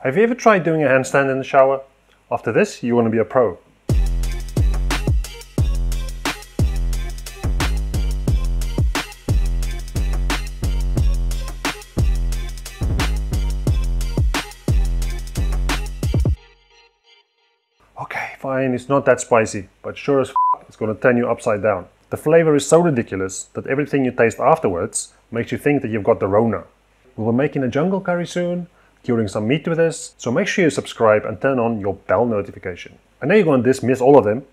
Have you ever tried doing a handstand in the shower? After this, you want to be a pro. Okay, fine, it's not that spicy, but sure as it's going to turn you upside down. The flavor is so ridiculous that everything you taste afterwards makes you think that you've got the Rona. We'll be making a jungle curry soon, curing some meat with this, so make sure you subscribe and turn on your bell notification. I know you're going to dismiss all of them,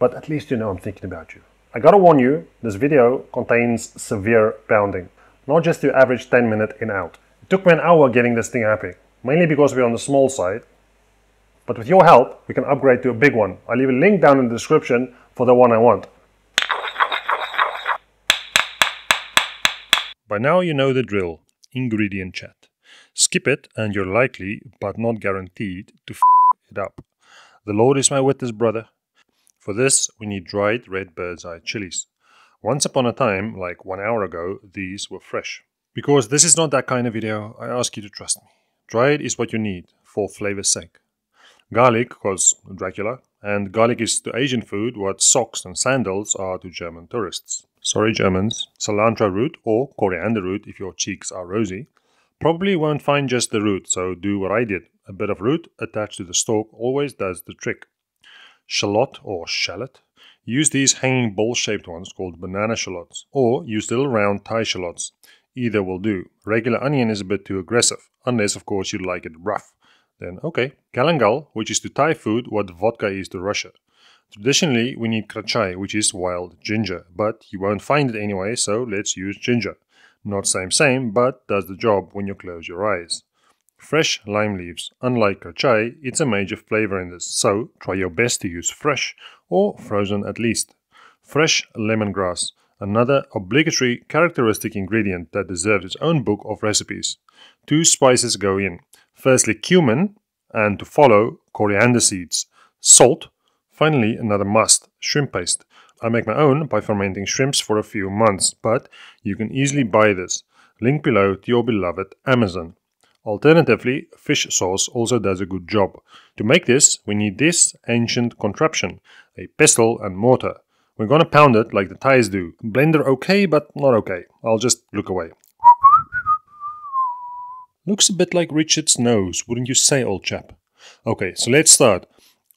but at least you know I'm thinking about you. I gotta warn you, this video contains severe pounding, not just your average 10-minute in-out. It took me an hour getting this thing happy, mainly because we're on the small side. But with your help, we can upgrade to a big one. I'll leave a link down in the description for the one I want. By now you know the drill. Ingredient chat. Skip it and you're likely, but not guaranteed, to f it up. The Lord is my witness, brother. For this, we need dried red bird's eye chilies. Once upon a time, like 1 hour ago, these were fresh. Because this is not that kind of video, I ask you to trust me. Dried is what you need, for flavor's sake. Garlic, because Dracula, and garlic is to Asian food what socks and sandals are to German tourists. Sorry Germans. Cilantro root, or coriander root if your cheeks are rosy. Probably won't find just the root, so do what I did. A bit of root attached to the stalk always does the trick. Shallot or shallot. Use these hanging ball-shaped ones called banana shallots, or use little round Thai shallots. Either will do. Regular onion is a bit too aggressive, unless of course you like it rough. Then okay. Galangal, which is to Thai food what vodka is to Russia. Traditionally, we need krachai, which is wild ginger, but you won't find it anyway, so let's use ginger. Not same, but does the job when you close your eyes. Fresh lime leaves. Unlike krachai, it's a major flavor in this, so try your best to use fresh, or frozen at least. Fresh lemongrass. Another obligatory characteristic ingredient that deserves its own book of recipes. 2 spices go in. Firstly cumin, and to follow coriander seeds. Salt. Finally another must, shrimp paste. I make my own by fermenting shrimps for a few months, but you can easily buy this. Link below to your beloved Amazon. Alternatively, fish sauce also does a good job. To make this, we need this ancient contraption, a pestle and mortar. We're gonna pound it like the Thais do. Blender okay, but not okay. I'll just look away. Looks a bit like Richard's nose, wouldn't you say, old chap? Okay, so let's start.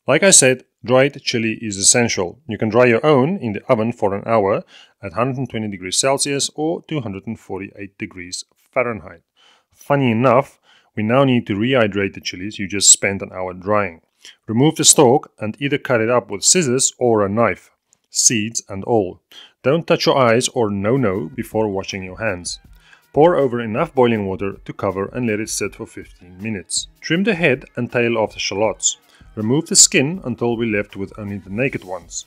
Like I said, dried chili is essential. You can dry your own in the oven for an hour at 120 degrees Celsius or 248 degrees Fahrenheit. Funny enough, we now need to rehydrate the chilies you just spent an hour drying. Remove the stalk and either cut it up with scissors or a knife. Seeds and all. Don't touch your eyes or no before washing your hands. Pour over enough boiling water to cover and let it sit for 15 minutes. Trim the head and tail off the shallots. Remove the skin until we're left with only the naked ones.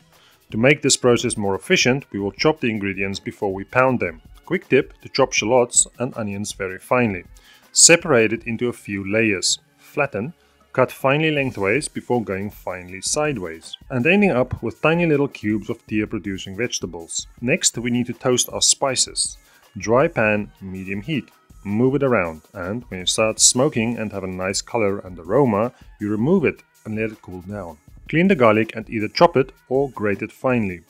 To make this process more efficient, we will chop the ingredients before we pound them. Quick tip to chop shallots and onions very finely. Separate it into a few layers. Flatten, cut finely lengthways before going finely sideways. And ending up with tiny little cubes of tear-producing vegetables. Next, we need to toast our spices. Dry pan, medium heat. Move it around, and when it starts smoking and have a nice color and aroma, you remove it and let it cool down. Clean the garlic and either chop it or grate it finely.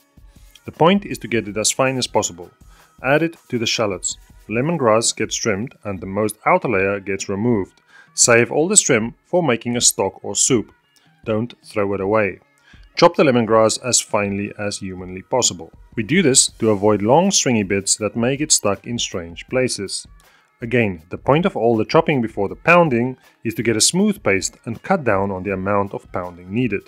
The point is to get it as fine as possible. Add it to the shallots. Lemongrass gets trimmed and the most outer layer gets removed. Save all the trim for making a stock or soup. Don't throw it away. Chop the lemongrass as finely as humanly possible. We do this to avoid long stringy bits that may get stuck in strange places. Again, the point of all the chopping before the pounding is to get a smooth paste and cut down on the amount of pounding needed.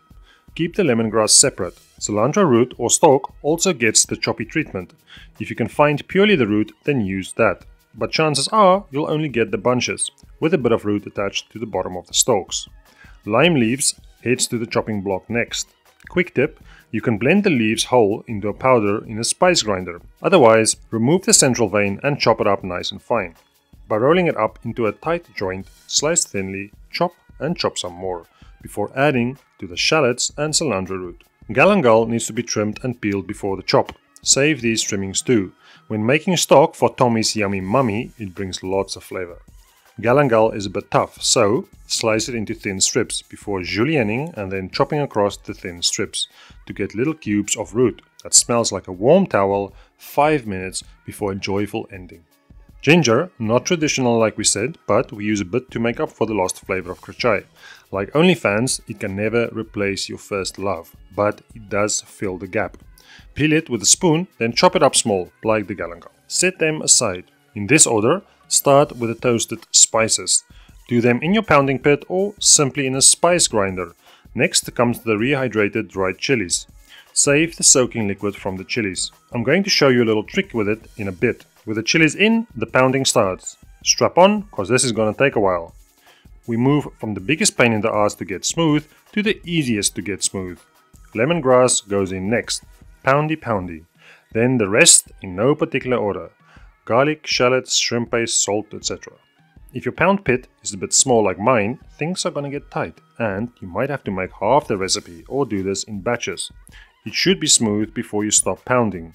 Keep the lemongrass separate. Cilantro root or stalk also gets the choppy treatment. If you can find purely the root, then use that. But chances are you'll only get the bunches, with a bit of root attached to the bottom of the stalks. Lime leaves heads to the chopping block next. Quick tip, you can blend the leaves whole into a powder in a spice grinder. Otherwise, remove the central vein and chop it up nice and fine. By rolling it up into a tight joint, slice thinly, chop and chop some more, before adding to the shallots and cilantro root. Galangal needs to be trimmed and peeled before the chop. Save these trimmings too. When making stock for Tommy's Yummy Mummy, it brings lots of flavor. Galangal is a bit tough, so slice it into thin strips before julienning and then chopping across the thin strips to get little cubes of root that smells like a warm towel 5 minutes before a joyful ending. Ginger, not traditional like we said, but we use a bit to make up for the lost flavor of krachai. Like OnlyFans, it can never replace your first love, but it does fill the gap. Peel it with a spoon, then chop it up small, like the galangal. Set them aside. In this order, start with the toasted spices. Do them in your pounding pit or simply in a spice grinder. Next comes the rehydrated dried chilies. Save the soaking liquid from the chilies. I'm going to show you a little trick with it in a bit. With the chilies in, the pounding starts. Strap on, cause this is gonna take a while. We move from the biggest pain in the ass to get smooth to the easiest to get smooth. Lemongrass goes in next. Poundy poundy. Then the rest in no particular order. Garlic, shallots, shrimp paste, salt, etc. If your pound pit is a bit small like mine, things are gonna get tight and you might have to make half the recipe or do this in batches. It should be smooth before you stop pounding.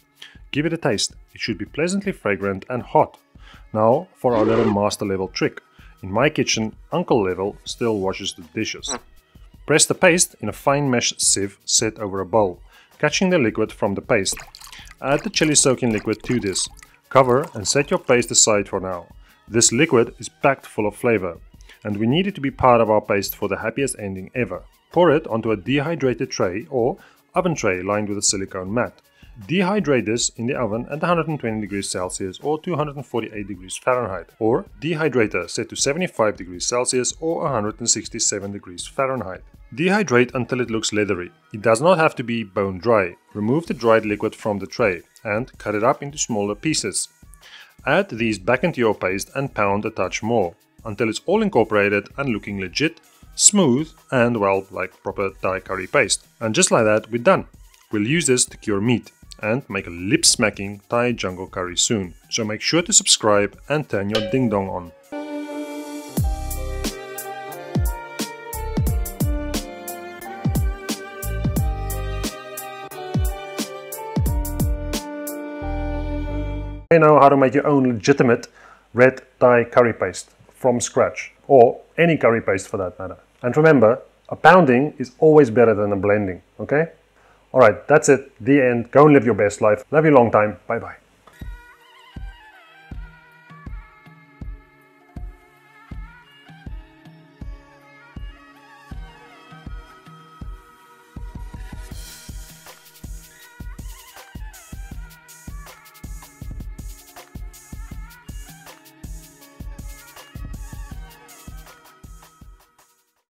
Give it a taste. It should be pleasantly fragrant and hot. Now for our little master level trick. In my kitchen, Uncle Level still washes the dishes. Press the paste in a fine mesh sieve set over a bowl, catching the liquid from the paste. Add the chili soaking liquid to this. Cover and set your paste aside for now. This liquid is packed full of flavor, and we need it to be part of our paste for the happiest ending ever. Pour it onto a dehydrated tray or oven tray lined with a silicone mat. Dehydrate this in the oven at 120 degrees Celsius or 248 degrees Fahrenheit, or dehydrator set to 75 degrees Celsius or 167 degrees Fahrenheit. Dehydrate until it looks leathery. It does not have to be bone dry. Remove the dried liquid from the tray and cut it up into smaller pieces. Add these back into your paste and pound a touch more until it's all incorporated and looking legit, smooth and well like proper Thai curry paste. And just like that, we're done. We'll use this to cure meat and make a lip-smacking Thai jungle curry soon. So make sure to subscribe and turn your ding dong on. You know how to make your own legitimate red Thai curry paste from scratch, or any curry paste for that matter. And remember, a pounding is always better than a blending, okay? Alright, that's it, the end. Go and live your best life. Love you long time. Bye bye.